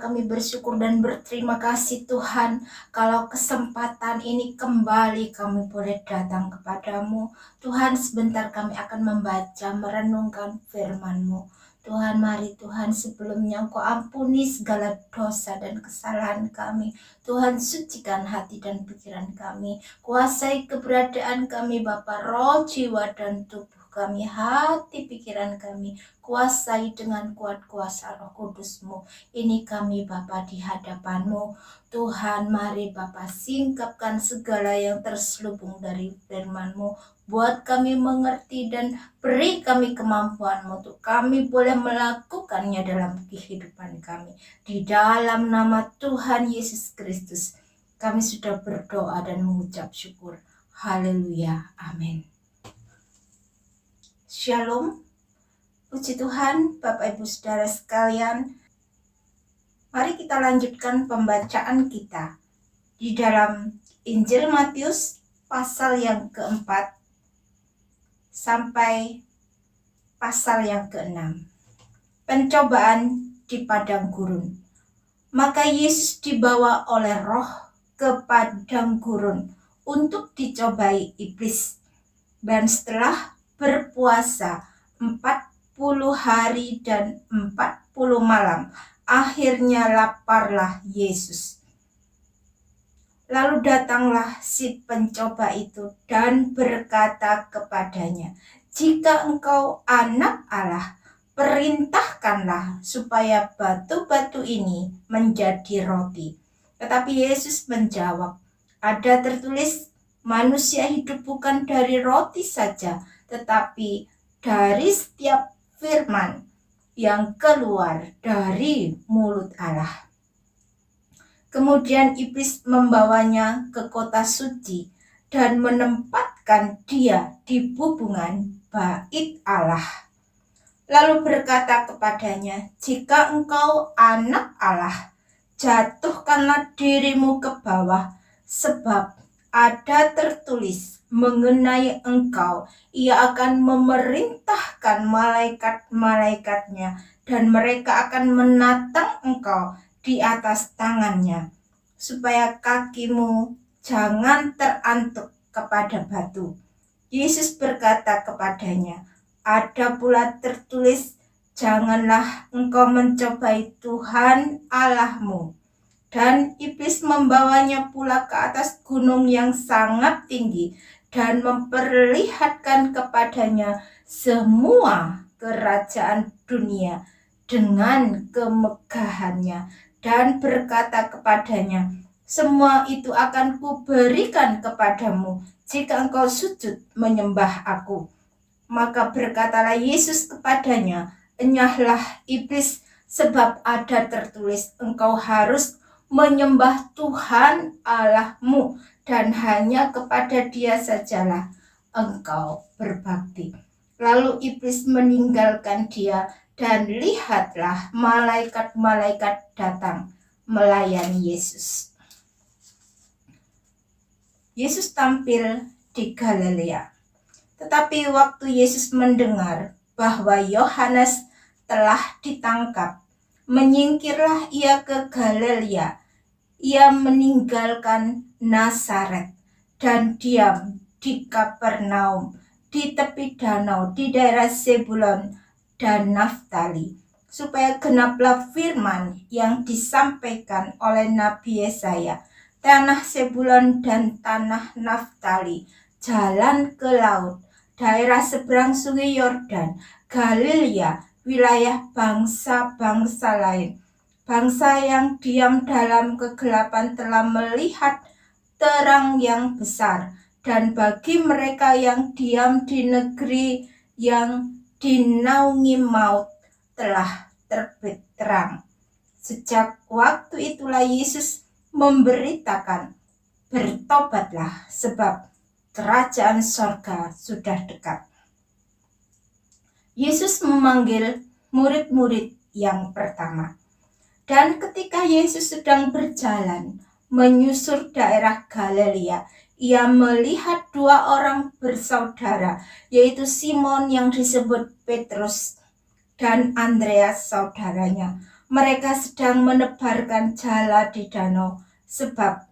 kami bersyukur dan berterima kasih Tuhan, kalau kesempatan ini kembali kami boleh datang kepadamu. Tuhan, sebentar kami akan membaca, merenungkan firman-Mu. Tuhan, mari Tuhan, sebelumnya Engkau ampuni segala dosa dan kesalahan kami. Tuhan, sucikan hati dan pikiran kami. Kuasai keberadaan kami Bapa, roh, jiwa, dan tubuh kami, hati pikiran kami, kuasai dengan kuat kuasa Roh Kudus-Mu. Ini kami Bapa di hadapan-Mu. Tuhan, mari Bapa singkapkan segala yang terselubung dari firman-Mu, buat kami mengerti dan beri kami kemampuan untuk kami boleh melakukannya dalam kehidupan kami. Di dalam nama Tuhan Yesus Kristus kami sudah berdoa dan mengucap syukur. Haleluya. Amin. Shalom. Puji Tuhan, Bapak Ibu Saudara sekalian. Mari kita lanjutkan pembacaan kita di dalam Injil Matius pasal yang keempat sampai pasal yang keenam. Pencobaan di padang gurun. Maka Yesus dibawa oleh Roh ke padang gurun untuk dicobai iblis. Dan setelah berpuasa 40 hari dan 40 malam, akhirnya laparlah Yesus. Lalu datanglah si pencoba itu dan berkata kepadanya, "Jika engkau anak Allah, perintahkanlah supaya batu-batu ini menjadi roti." Tetapi Yesus menjawab, "Ada tertulis, manusia hidup bukan dari roti saja, tetapi dari setiap firman yang keluar dari mulut Allah." Kemudian iblis membawanya ke kota suci dan menempatkan dia di bubungan bait Allah. Lalu berkata kepadanya, "Jika engkau anak Allah, jatuhkanlah dirimu ke bawah, sebab ada tertulis mengenai engkau, ia akan memerintahkan malaikat-malaikatnya, dan mereka akan menatang engkau di atas tangannya, supaya kakimu jangan terantuk kepada batu." Yesus berkata kepadanya, "Ada pula tertulis, janganlah engkau mencobai Tuhan Allahmu." Dan iblis membawanya pula ke atas gunung yang sangat tinggi dan memperlihatkan kepadanya semua kerajaan dunia dengan kemegahannya, dan berkata kepadanya, "Semua itu akan kuberikan kepadamu jika engkau sujud menyembah aku." Maka berkatalah Yesus kepadanya, "Enyahlah iblis, sebab ada tertulis, engkau harus menyembah Tuhan Allahmu, dan hanya kepada Dia sajalah engkau berbakti." Lalu iblis meninggalkan dia, dan lihatlah malaikat-malaikat datang melayani Yesus. Yesus tampil di Galilea. Tetapi waktu Yesus mendengar bahwa Yohanes telah ditangkap, menyingkirlah ia ke Galilea. Ia meninggalkan Nazaret dan diam di Kapernaum, di tepi danau, di daerah Zebulon dan Naftali, supaya genaplah firman yang disampaikan oleh Nabi Yesaya, "Tanah Zebulon dan tanah Naftali, jalan ke laut, daerah seberang sungai Yordan, Galilea, wilayah bangsa-bangsa lain. Bangsa yang diam dalam kegelapan telah melihat terang yang besar, dan bagi mereka yang diam di negeri yang dinaungi maut telah terbit terang." Sejak waktu itulah Yesus memberitakan, "Bertobatlah, sebab kerajaan sorga sudah dekat." Yesus memanggil murid-murid yang pertama. Dan ketika Yesus sedang berjalan menyusur daerah Galilea, ia melihat dua orang bersaudara, yaitu Simon yang disebut Petrus dan Andreas saudaranya, mereka sedang menebarkan jala di danau, sebab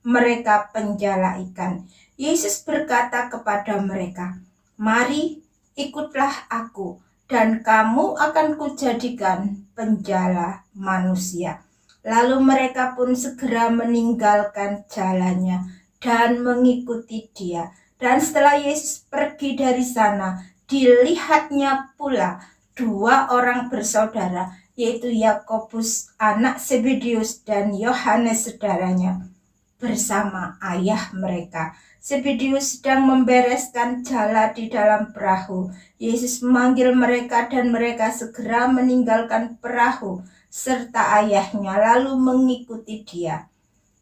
mereka penjala ikan. Yesus berkata kepada mereka, "Mari, ikutlah aku, dan kamu akan kujadikan penjala manusia." Lalu mereka pun segera meninggalkan jalannya dan mengikuti dia. Dan setelah Yesus pergi dari sana, dilihatnya pula dua orang bersaudara, yaitu Yakobus anak Zebedeus dan Yohanes saudaranya, bersama ayah mereka. Zebedeus sedang membereskan jala di dalam perahu. Yesus memanggil mereka dan mereka segera meninggalkan perahu serta ayahnya lalu mengikuti dia.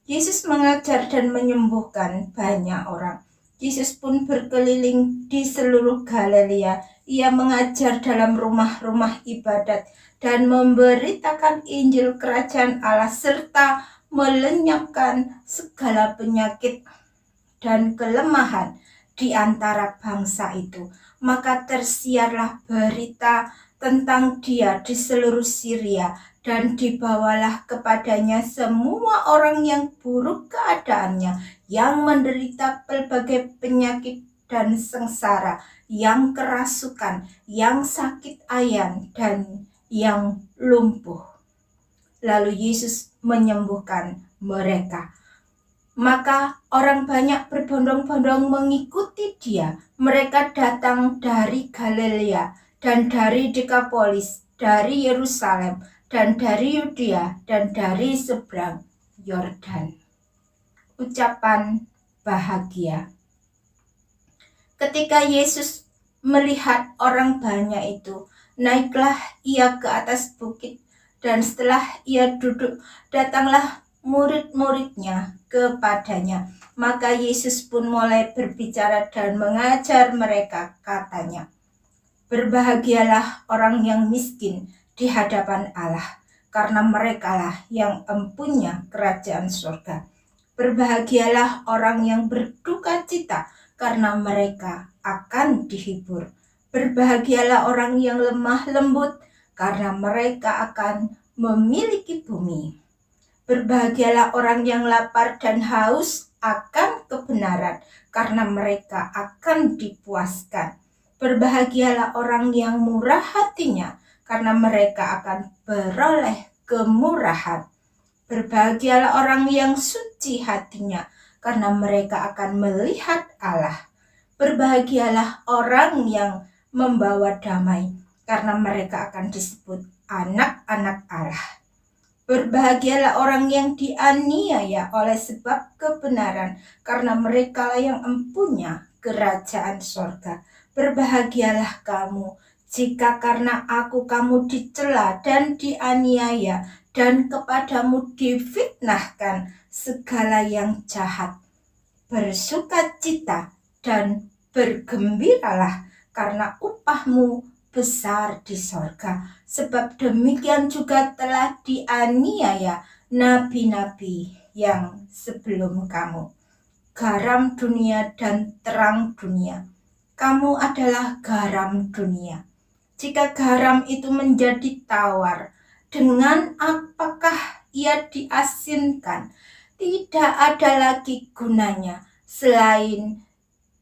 Yesus mengajar dan menyembuhkan banyak orang. Yesus pun berkeliling di seluruh Galilea. Ia mengajar dalam rumah-rumah ibadat dan memberitakan Injil Kerajaan Allah serta melenyapkan segala penyakit dan kelemahan di antara bangsa itu. Maka tersiarlah berita tentang dia di seluruh Syria, dan dibawalah kepadanya semua orang yang buruk keadaannya, yang menderita berbagai penyakit dan sengsara, yang kerasukan, yang sakit ayan, dan yang lumpuh. Lalu Yesus menyembuhkan mereka. Maka orang banyak berbondong-bondong mengikuti dia. Mereka datang dari Galilea dan dari Dekapolis, dari Yerusalem, dan dari Yudea, dan dari seberang Yordan. Ucapan bahagia. Ketika Yesus melihat orang banyak itu, naiklah ia ke atas bukit, dan setelah ia duduk, datanglah murid-muridnya kepadanya. Maka Yesus pun mulai berbicara dan mengajar mereka, katanya, "Berbahagialah orang yang miskin di hadapan Allah, karena merekalah yang empunya kerajaan surga. Berbahagialah orang yang berduka cita, karena mereka akan dihibur. Berbahagialah orang yang lemah lembut, karena mereka akan memiliki bumi. Berbahagialah orang yang lapar dan haus akan kebenaran, karena mereka akan dipuaskan. Berbahagialah orang yang murah hatinya, karena mereka akan beroleh kemurahan. Berbahagialah orang yang suci hatinya, karena mereka akan melihat Allah. Berbahagialah orang yang membawa damai, karena mereka akan disebut anak-anak Allah. Berbahagialah orang yang dianiaya oleh sebab kebenaran, karena merekalah yang empunya kerajaan sorga. Berbahagialah kamu jika karena aku kamu dicela dan dianiaya, dan kepadamu difitnahkan segala yang jahat. Bersukacita dan bergembiralah, karena upahmu besar di sorga, sebab demikian juga telah dianiaya nabi-nabi yang sebelum kamu. Garam dunia dan terang dunia. Kamu adalah garam dunia. Jika garam itu menjadi tawar, dengan apakah ia diasinkan? Tidak ada lagi gunanya selain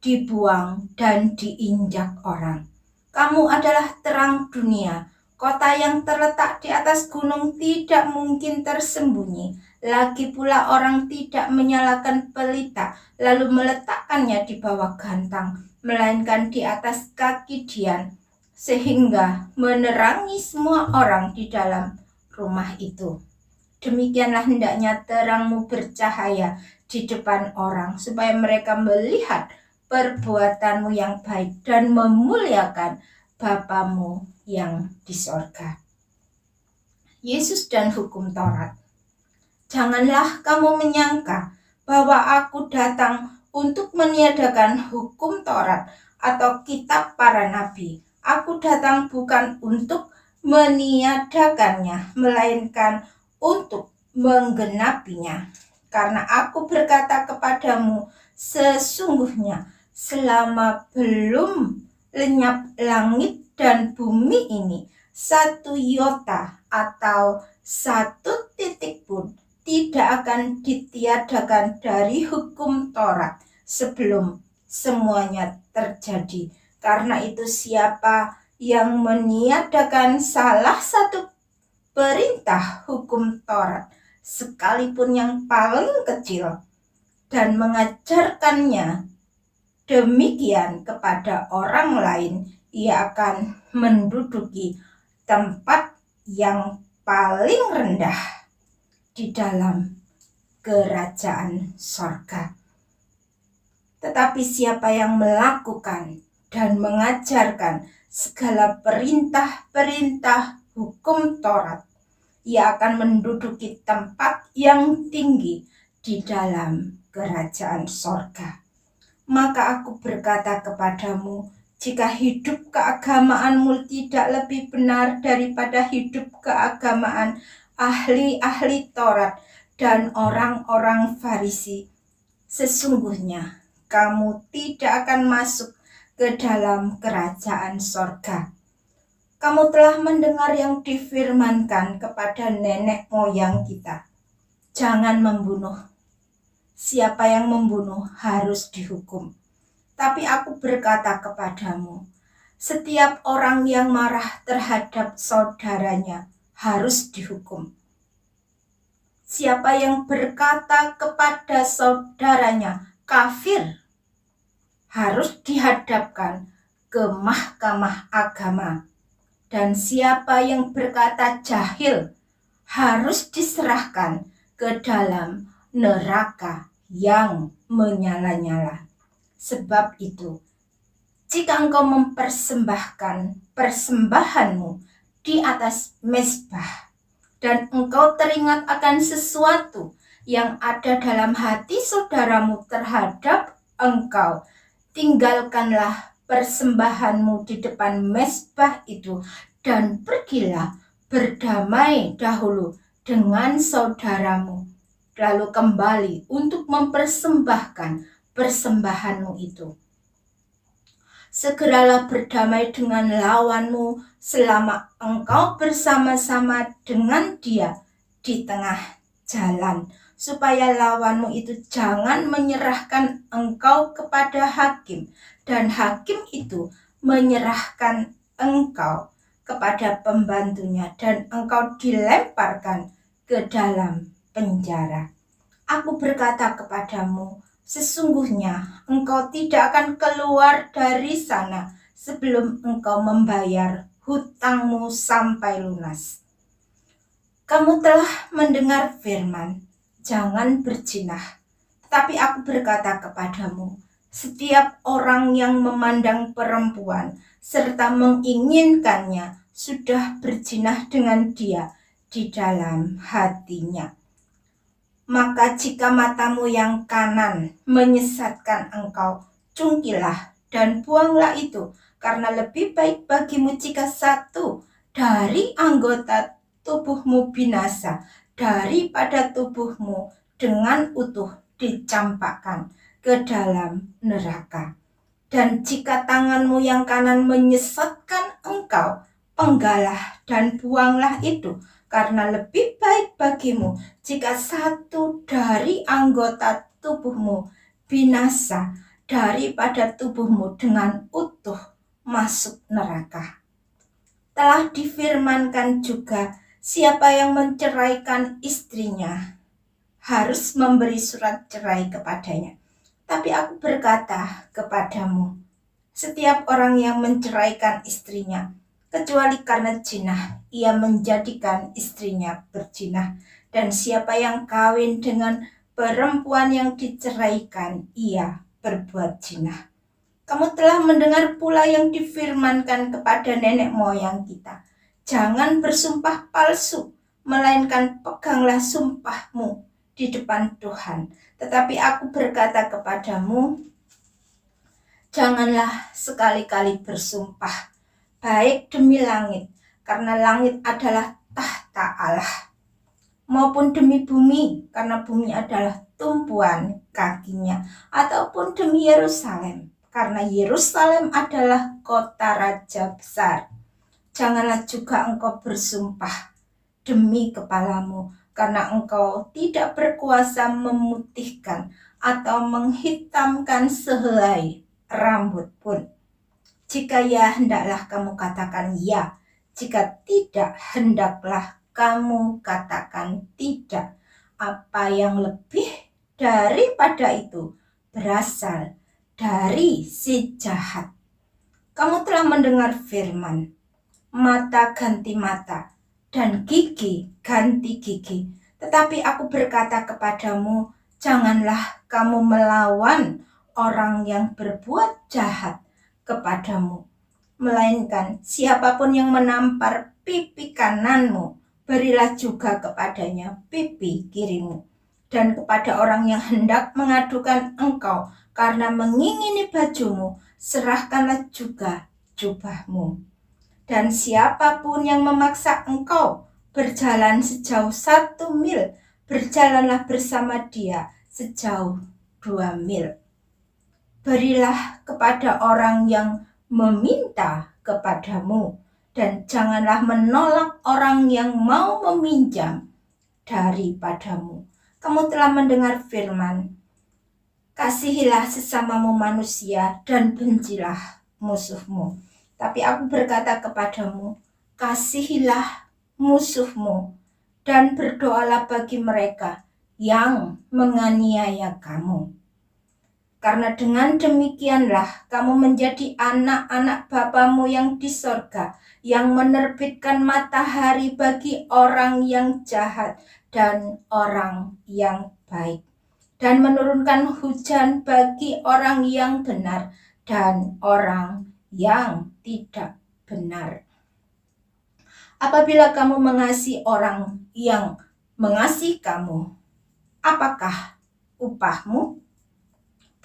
dibuang dan diinjak orang. Kamu adalah terang dunia. Kota yang terletak di atas gunung tidak mungkin tersembunyi. Lagi pula orang tidak menyalakan pelita lalu meletakkannya di bawah gantang, melainkan di atas kaki dian, sehingga menerangi semua orang di dalam rumah itu. Demikianlah hendaknya terangmu bercahaya di depan orang, supaya mereka melihat perbuatanmu yang baik dan memuliakan Bapamu yang di sorga." Yesus dan hukum Taurat. Janganlah kamu menyangka bahwa aku datang untuk meniadakan hukum Taurat atau kitab para nabi. Aku datang bukan untuk meniadakannya, melainkan untuk menggenapinya. Karena aku berkata kepadamu, sesungguhnya selama belum lenyap langit dan bumi ini, satu iota atau satu titik pun tidak akan ditiadakan dari hukum Taurat sebelum semuanya terjadi. Karena itu siapa yang meniadakan salah satu perintah hukum Taurat, sekalipun yang paling kecil, dan mengajarkannya demikian kepada orang lain, ia akan menduduki tempat yang paling rendah di dalam kerajaan sorga. Tetapi siapa yang melakukan dan mengajarkan segala perintah-perintah hukum Taurat, ia akan menduduki tempat yang tinggi di dalam kerajaan sorga. Maka aku berkata kepadamu, jika hidup keagamaanmu tidak lebih benar daripada hidup keagamaan ahli-ahli Taurat dan orang-orang Farisi, sesungguhnya kamu tidak akan masuk ke dalam kerajaan sorga. Kamu telah mendengar yang difirmankan kepada nenek moyang kita, jangan membunuh. Siapa yang membunuh harus dihukum. Tapi aku berkata kepadamu, setiap orang yang marah terhadap saudaranya harus dihukum. Siapa yang berkata kepada saudaranya kafir harus dihadapkan ke mahkamah agama. Dan siapa yang berkata jahil harus diserahkan ke dalam neraka yang menyala-nyala. Sebab itu, jika engkau mempersembahkan persembahanmu di atas mezbah dan engkau teringat akan sesuatu yang ada dalam hati saudaramu terhadap engkau, tinggalkanlah persembahanmu di depan mezbah itu dan pergilah berdamai dahulu dengan saudaramu, lalu kembali untuk mempersembahkan persembahanmu itu. Segeralah berdamai dengan lawanmu selama engkau bersama-sama dengan dia di tengah jalan, supaya lawanmu itu jangan menyerahkan engkau kepada hakim, dan hakim itu menyerahkan engkau kepada pembantunya, dan engkau dilemparkan ke dalam penjara. Aku berkata kepadamu, sesungguhnya engkau tidak akan keluar dari sana sebelum engkau membayar hutangmu sampai lunas. Kamu telah mendengar firman, jangan berzina. Tapi aku berkata kepadamu, setiap orang yang memandang perempuan serta menginginkannya sudah berzina dengan dia di dalam hatinya. Maka jika matamu yang kanan menyesatkan engkau, cungkilah dan buanglah itu, karena lebih baik bagimu jika satu dari anggota tubuhmu binasa daripada tubuhmu dengan utuh dicampakkan ke dalam neraka. Dan jika tanganmu yang kanan menyesatkan engkau, penggalah dan buanglah itu, karena lebih baik bagimu jika satu dari anggota tubuhmu binasa daripada tubuhmu dengan utuh masuk neraka. Telah difirmankan juga, siapa yang menceraikan istrinya harus memberi surat cerai kepadanya. Tapi aku berkata kepadamu, setiap orang yang menceraikan istrinya, kecuali karena zina, ia menjadikan istrinya berzina. Dan siapa yang kawin dengan perempuan yang diceraikan, ia berbuat zina. Kamu telah mendengar pula yang difirmankan kepada nenek moyang kita, jangan bersumpah palsu, melainkan peganglah sumpahmu di depan Tuhan. Tetapi aku berkata kepadamu, janganlah sekali-kali bersumpah, baik demi langit, karena langit adalah tahta Allah, maupun demi bumi, karena bumi adalah tumpuan kakinya, ataupun demi Yerusalem, karena Yerusalem adalah kota raja besar. janganlah juga engkau bersumpah demi kepalamu, karena engkau tidak berkuasa memutihkan atau menghitamkan sehelai rambut pun. Jika ya, hendaklah kamu katakan ya. Jika tidak, hendaklah kamu katakan tidak. Apa yang lebih daripada itu berasal dari si jahat. Kamu telah mendengar firman, mata ganti mata, dan gigi ganti gigi. Tetapi aku berkata kepadamu, janganlah kamu melawan orang yang berbuat jahat kepadamu. Melainkan siapapun yang menampar pipi kananmu, berilah juga kepadanya pipi kirimu. Dan kepada orang yang hendak mengadukan engkau karena mengingini bajumu, serahkanlah juga jubahmu. Dan siapapun yang memaksa engkau berjalan sejauh 1 mil, berjalanlah bersama dia sejauh 2 mil. Berilah kepada orang yang meminta kepadamu, dan janganlah menolak orang yang mau meminjam daripadamu. Kamu telah mendengar firman, kasihilah sesamamu manusia dan bencilah musuhmu. Tapi aku berkata kepadamu, kasihilah musuhmu dan berdoalah bagi mereka yang menganiaya kamu. Karena dengan demikianlah kamu menjadi anak-anak Bapamu yang di sorga, yang menerbitkan matahari bagi orang yang jahat dan orang yang baik, dan menurunkan hujan bagi orang yang benar dan orang yang tidak benar. Apabila kamu mengasihi orang yang mengasihi kamu, apakah upahmu?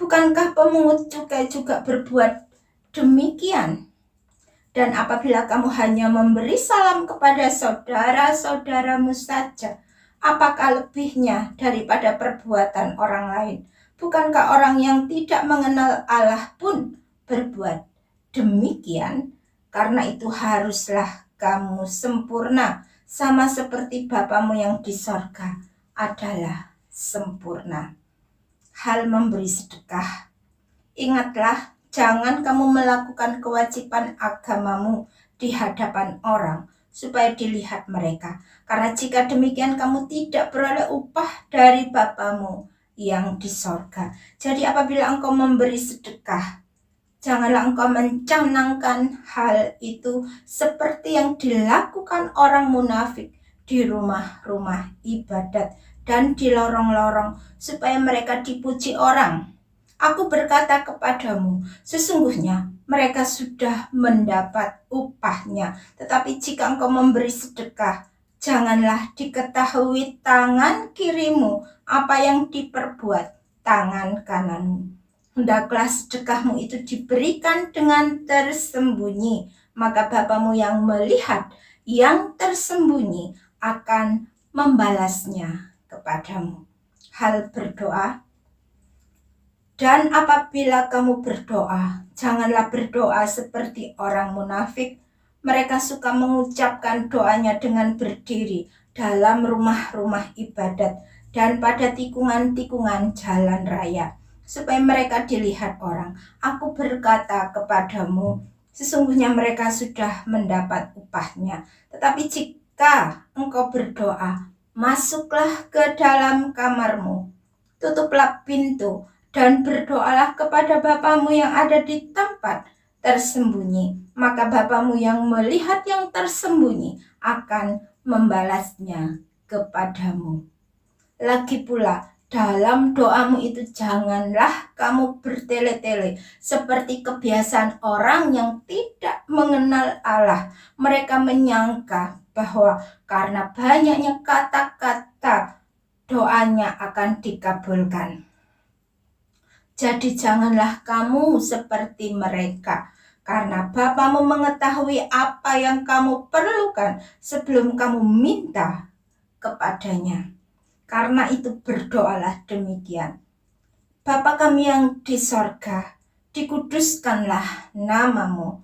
Bukankah pemungut cukai juga berbuat demikian? Dan apabila kamu hanya memberi salam kepada saudara-saudaramu saja, apakah lebihnya daripada perbuatan orang lain? Bukankah orang yang tidak mengenal Allah pun berbuat demikian? Karena itu haruslah kamu sempurna, sama seperti Bapamu yang di sorga adalah sempurna. Hal memberi sedekah. Ingatlah, jangan kamu melakukan kewajiban agamamu di hadapan orang, supaya dilihat mereka. Karena jika demikian kamu tidak beroleh upah dari Bapamu yang di sorga. Jadi apabila engkau memberi sedekah, janganlah engkau mencanangkan hal itu seperti yang dilakukan orang munafik di rumah-rumah ibadat dan di lorong-lorong, supaya mereka dipuji orang. Aku berkata kepadamu, sesungguhnya mereka sudah mendapat upahnya. Tetapi jika engkau memberi sedekah, janganlah diketahui tangan kirimu apa yang diperbuat tangan kananmu. Hendaklah sedekahmu itu diberikan dengan tersembunyi, maka Bapamu yang melihat yang tersembunyi akan membalasnya kepadamu. Hal berdoa. Dan apabila kamu berdoa, janganlah berdoa seperti orang munafik. Mereka suka mengucapkan doanya dengan berdiri dalam rumah-rumah ibadat dan pada tikungan-tikungan jalan raya, supaya mereka dilihat orang. Aku berkata kepadamu, sesungguhnya mereka sudah mendapat upahnya. Tetapi jika engkau berdoa, masuklah ke dalam kamarmu, tutuplah pintu, dan berdoalah kepada Bapamu yang ada di tempat tersembunyi. Maka Bapamu yang melihat yang tersembunyi akan membalasnya kepadamu. Lagi pula, dalam doamu itu janganlah kamu bertele-tele seperti kebiasaan orang yang tidak mengenal Allah. Mereka menyangka bahwa karena banyaknya kata-kata doanya akan dikabulkan. Jadi janganlah kamu seperti mereka, karena Bapamu mengetahui apa yang kamu perlukan sebelum kamu minta kepadanya. Karena itu berdoalah demikian. Bapa kami yang di sorga, dikuduskanlah namamu,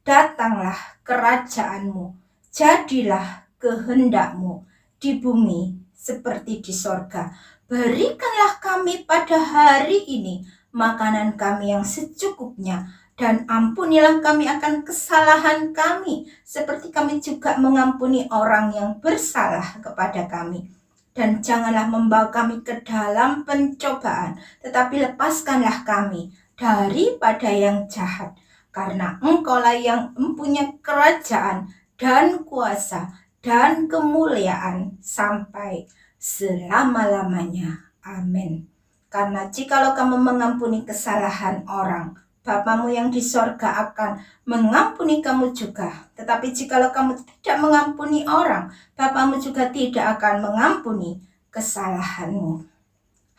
datanglah kerajaanmu, jadilah kehendakmu di bumi seperti di sorga. Berikanlah kami pada hari ini makanan kami yang secukupnya, dan ampunilah kami akan kesalahan kami, seperti kami juga mengampuni orang yang bersalah kepada kami. Dan janganlah membawa kami ke dalam pencobaan, tetapi lepaskanlah kami daripada yang jahat. Karena Engkaulah yang mempunyai kerajaan dan kuasa dan kemuliaan sampai selama-lamanya. Amin. Karena jikalau kamu mengampuni kesalahan orang, Bapamu yang di sorga akan mengampuni kamu juga. Tetapi jikalau kamu tidak mengampuni orang, Bapamu juga tidak akan mengampuni kesalahanmu.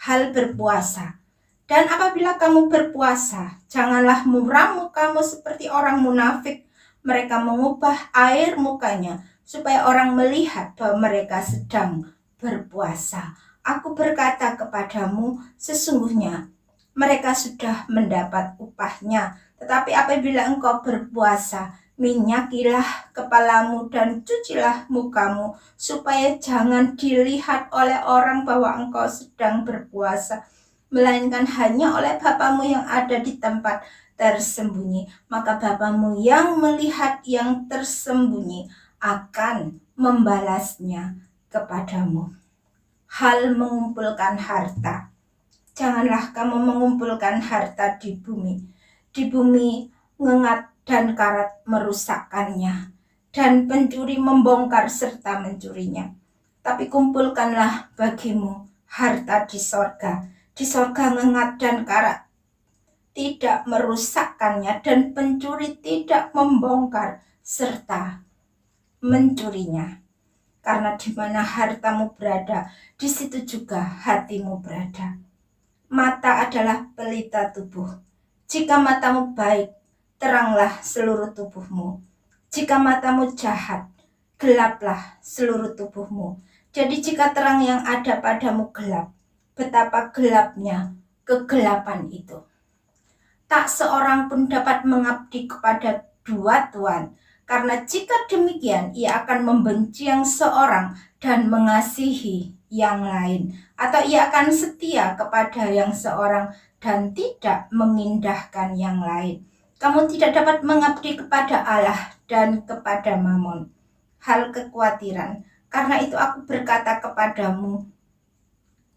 Hal berpuasa. Dan apabila kamu berpuasa, janganlah meramu kamu seperti orang munafik. Mereka mengubah air mukanya supaya orang melihat bahwa mereka sedang berpuasa. Aku berkata kepadamu, sesungguhnya mereka sudah mendapat upahnya. Tetapi apabila engkau berpuasa, minyakilah kepalamu dan cucilah mukamu, supaya jangan dilihat oleh orang bahwa engkau sedang berpuasa, melainkan hanya oleh Bapamu yang ada di tempat tersembunyi. Maka Bapamu yang melihat yang tersembunyi akan membalasnya kepadamu. Hal mengumpulkan harta. Janganlah kamu mengumpulkan harta di bumi. Di bumi ngengat dan karat merusakkannya, dan pencuri membongkar serta mencurinya. Tapi kumpulkanlah bagimu harta di sorga. Di sorga ngengat dan karat tidak merusakkannya, dan pencuri tidak membongkar serta mencurinya. Karena di mana hartamu berada, di situ juga hatimu berada. Mata adalah pelita tubuh. Jika matamu baik, teranglah seluruh tubuhmu. Jika matamu jahat, gelaplah seluruh tubuhmu. Jadi jika terang yang ada padamu gelap, betapa gelapnya kegelapan itu. Tak seorang pun dapat mengabdi kepada dua tuan, karena jika demikian ia akan membenci yang seorang dan mengasihi yang lain, atau ia akan setia kepada yang seorang dan tidak mengindahkan yang lain. Kamu tidak dapat mengabdi kepada Allah dan kepada Mamon. Hal kekhawatiran. Karena itu aku berkata kepadamu,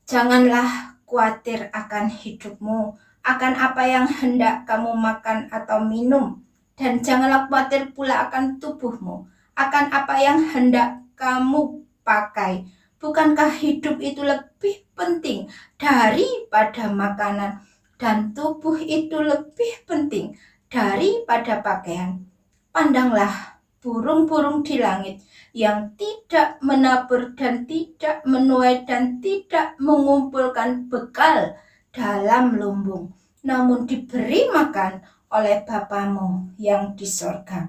janganlah khawatir akan hidupmu, akan apa yang hendak kamu makan atau minum, dan janganlah khawatir pula akan tubuhmu, akan apa yang hendak kamu pakai. Bukankah hidup itu lebih penting daripada makanan, dan tubuh itu lebih penting daripada pakaian? Pandanglah burung-burung di langit yang tidak menabur dan tidak menuai dan tidak mengumpulkan bekal dalam lumbung, namun diberi makan oleh Bapamu yang di sorga.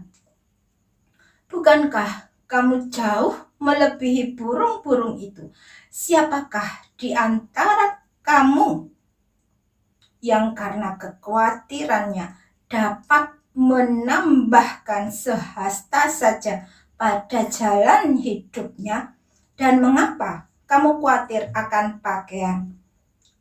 Bukankah kamu jauh melebihi burung-burung itu? Siapakah di antara kamu yang karena kekhawatirannya dapat menambahkan sehasta saja pada jalan hidupnya? Dan mengapa kamu khawatir akan pakaian?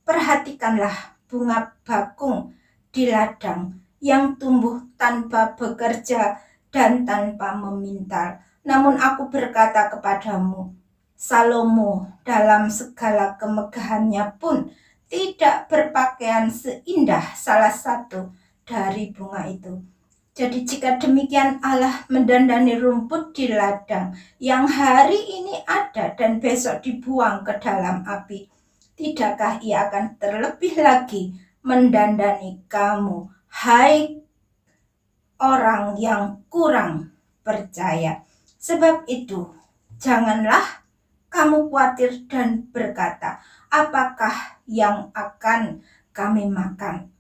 Perhatikanlah bunga bakung di ladang yang tumbuh tanpa bekerja dan tanpa memintal. Namun aku berkata kepadamu, Salomo dalam segala kemegahannya pun tidak berpakaian seindah salah satu dari bunga itu. Jadi jika demikian Allah mendandani rumput di ladang yang hari ini ada dan besok dibuang ke dalam api, tidakkah ia akan terlebih lagi mendandani kamu, hai orang yang kurang percaya? Sebab itu, janganlah kamu khawatir dan berkata, apakah yang akan kami makan?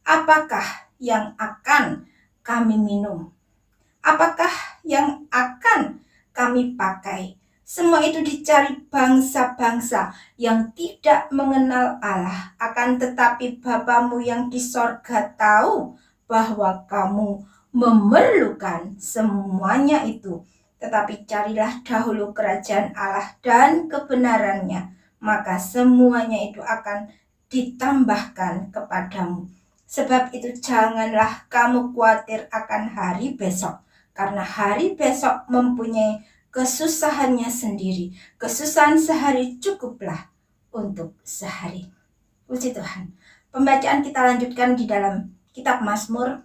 Apakah yang akan kami minum? Apakah yang akan kami pakai? Semua itu dicari bangsa-bangsa yang tidak mengenal Allah. Akan tetapi Bapamu yang di sorga tahu bahwa kamu memerlukan semuanya itu. Tetapi carilah dahulu kerajaan Allah dan kebenarannya, maka semuanya itu akan ditambahkan kepadamu. Sebab itu janganlah kamu khawatir akan hari besok, karena hari besok mempunyai kesusahannya sendiri. Kesusahan sehari cukuplah untuk sehari. Puji Tuhan. Pembacaan kita lanjutkan di dalam kitab Mazmur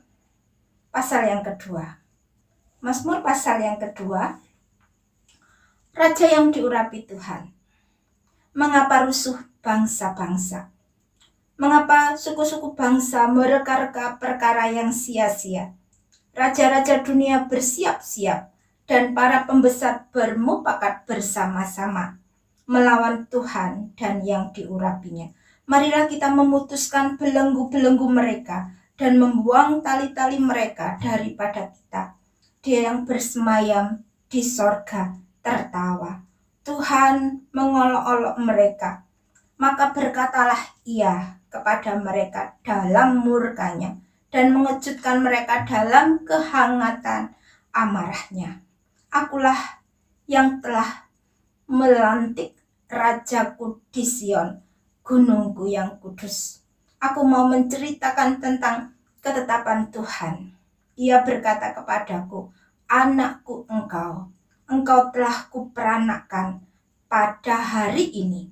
pasal yang kedua. Mazmur pasal yang kedua. Raja yang diurapi Tuhan. Mengapa rusuh bangsa-bangsa? Mengapa suku-suku bangsa mereka-reka perkara yang sia-sia? Raja-raja dunia bersiap-siap dan para pembesar bermufakat bersama-sama melawan Tuhan dan yang diurapinya. Marilah kita memutuskan belenggu-belenggu mereka dan membuang tali-tali mereka daripada kita. Dia yang bersemayam di sorga tertawa. Tuhan mengolok-olok mereka. Maka berkatalah ia kepada mereka dalam murkanya dan mengejutkan mereka dalam kehangatan amarahnya. Akulah yang telah melantik rajaku di Sion, gunungku yang kudus. Aku mau menceritakan tentang ketetapan Tuhan. Ia berkata kepadaku, anakku engkau telah kuperanakkan pada hari ini.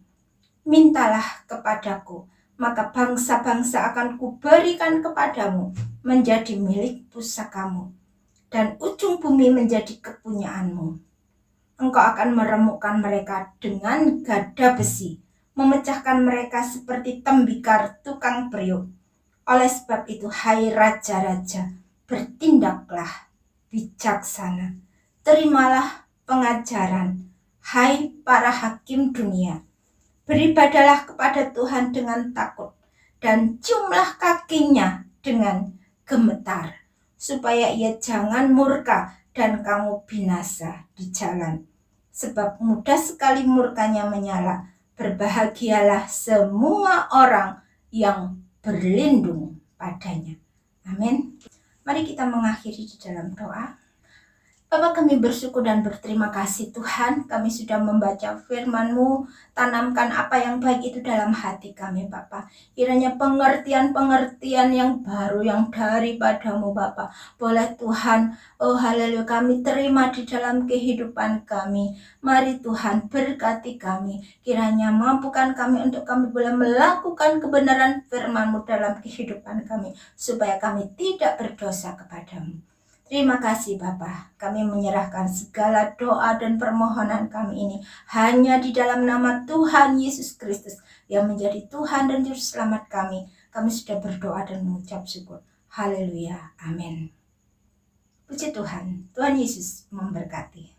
Mintalah kepadaku, maka bangsa-bangsa akan kuberikan kepadamu menjadi milik pusakamu, dan ujung bumi menjadi kepunyaanmu. Engkau akan meremukkan mereka dengan gada besi, memecahkan mereka seperti tembikar tukang periuk. Oleh sebab itu, hai raja-raja, bertindaklah bijaksana. Terimalah pengajaran, hai para hakim dunia. Beribadalah kepada Tuhan dengan takut, dan ciumlah kakinya dengan gemetar, supaya ia jangan murka dan kamu binasa di jalan. Sebab mudah sekali murkanya menyala. Berbahagialah semua orang yang berlindung padanya. Amin. Mari kita mengakhiri di dalam doa. Bapa, kami bersyukur dan berterima kasih Tuhan, kami sudah membaca firman-Mu, tanamkan apa yang baik itu dalam hati kami Bapa. Kiranya pengertian-pengertian yang baru yang daripada-Mu Bapa, boleh Tuhan, oh haleluya, kami terima di dalam kehidupan kami. Mari Tuhan berkati kami, kiranya mampukan kami untuk kami boleh melakukan kebenaran firman-Mu dalam kehidupan kami, supaya kami tidak berdosa kepadamu. Terima kasih Bapa, kami menyerahkan segala doa dan permohonan kami ini hanya di dalam nama Tuhan Yesus Kristus yang menjadi Tuhan dan Juru Selamat kami. Kami sudah berdoa dan mengucap syukur. Haleluya, amin. Puji Tuhan, Tuhan Yesus memberkati.